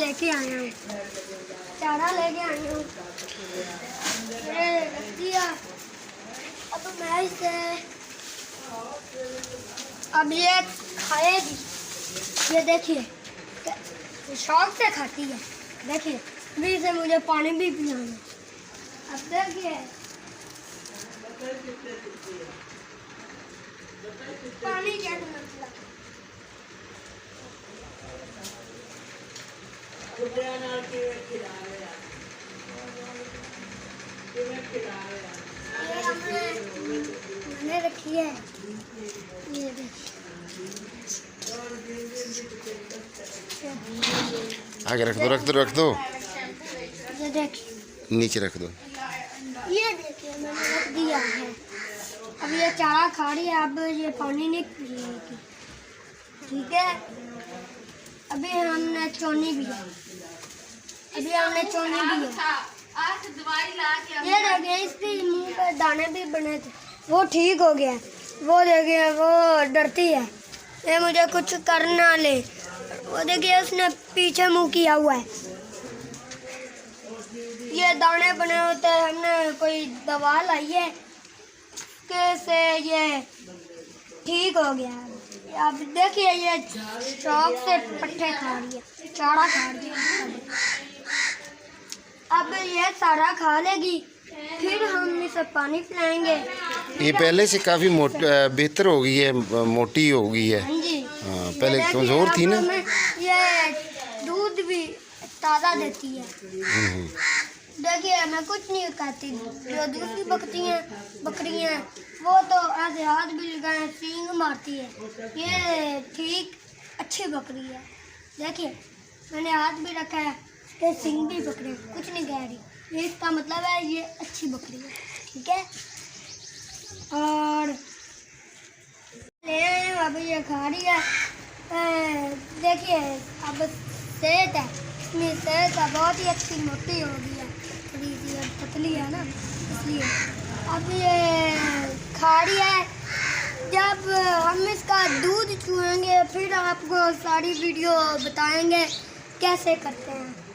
लेके आया हूँ, चारा लेके आई हूँ, रख दिया। अब मैं इसे अब ये खाएगी, ये देखिए शौक से खाती है। देखिए अभी इसे मुझे पानी भी पिलाना। अब देखिए पानी कैसे मतलब मैंने रखी है, ये आगे रख दो, रख दो, रख दो, ये देखिए नीचे रख दो। ये देखिए मैंने रख दिया है। अब ये चारा खा रही है, अब ये पानी नहीं पिएगी, ठीक है। अभी हमने चोनी भी है, अभी हमने चोनी भी है। ये देखिए इसके मुंह पे दाने भी बने थे, वो ठीक हो गया। वो देखिए वो डरती है, ये मुझे कुछ कर ना ले। वो देखिए उसने पीछे मुंह किया हुआ है। ये दाने बने होते हैं, हमने कोई दवा लाई है कैसे ये ठीक हो गया है। अब देखिए ये शौक से पट्टे खा रही है, चारा खा रही है। अब ये सारा खा लेगी, फिर हम इसे पानी पिलाएंगे। ये पहले से काफी बेहतर हो गई है, मोटी हो गई है। हाँ जी, हाँ, पहले कमजोर थी ना। ये दूध भी ताज़ा देती है। देखिए मैं कुछ नहीं खाती, जो दूसरी बकरियां वो तो ऐसे हाथ भी लगाए सींग मारती है। ये ठीक अच्छी बकरी है। देखिए मैंने हाथ भी रखा है, ये सींग भी बकरी कुछ नहीं कह रही, इसका मतलब है ये अच्छी बकरी है, ठीक है। और ले आए अभी ये खा रही है। देखिए अब सेहत है, इसमें सेहत है बहुत ही अच्छी, मोटी हो गई है, थोड़ी सी पतली है ना, इसलिए अब ये खा रही है। जब हम इसका दूध चूएंगे फिर आपको सारी वीडियो बताएंगे कैसे करते हैं।